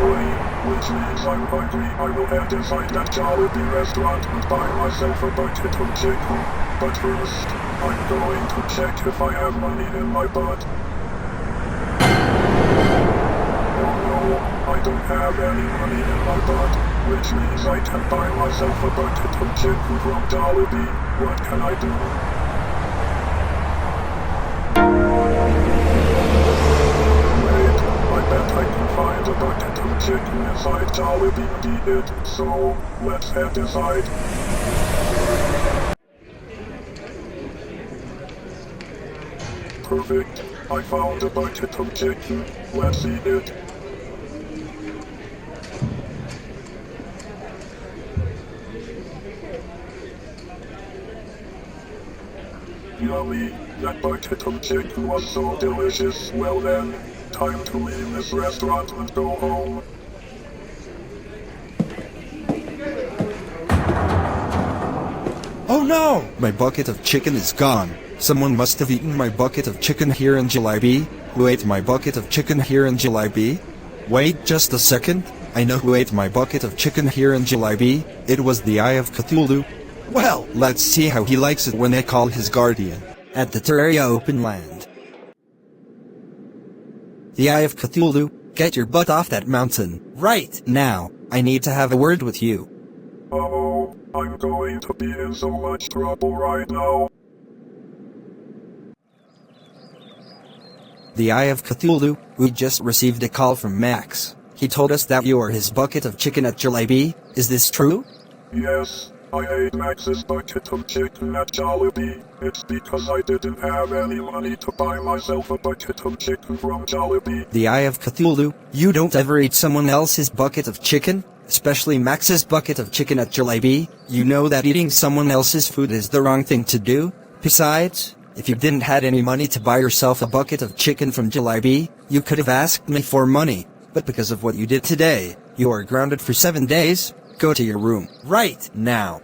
away, which means I'm hungry. I will head inside that Jollibee restaurant and buy myself a bucket of chicken. But first, I'm going to check if I have money in my butt. Oh no, I don't have any money in my butt, which means I can buy myself a bucket of chicken from Jollibee. What can I do? Wait, I bet I can find a bucket of chicken inside Jollibee and eat it, so let's head inside. Perfect, I found a bucket of chicken. Let's eat it. Yummy, that bucket of chicken was so delicious. Well then, time to leave this restaurant and go home. Oh no! My bucket of chicken is gone. Someone must have eaten my bucket of chicken here in Jollibee. Who ate my bucket of chicken here in Jollibee? Wait just a second. I know who ate my bucket of chicken here in Jollibee. It was the Eye of Cthulhu. Well, let's see how he likes it when I call his guardian at the Terraria open land. The Eye of Cthulhu, get your butt off that mountain right now. I need to have a word with you. Uh-oh, I'm going to be in so much trouble right now. The Eye of Cthulhu, we just received a call from Max. He told us that you are his bucket of chicken at Jollibee. Is this true? Yes, I ate Max's bucket of chicken at Jollibee. It's because I didn't have any money to buy myself a bucket of chicken from Jollibee. The Eye of Cthulhu, you don't ever eat someone else's bucket of chicken? Especially Max's bucket of chicken at Jollibee? You know that eating someone else's food is the wrong thing to do? Besides, if you didn't had any money to buy yourself a bucket of chicken from Jollibee, you could have asked me for money. But because of what you did today, you are grounded for 7 days. Go to your room right now.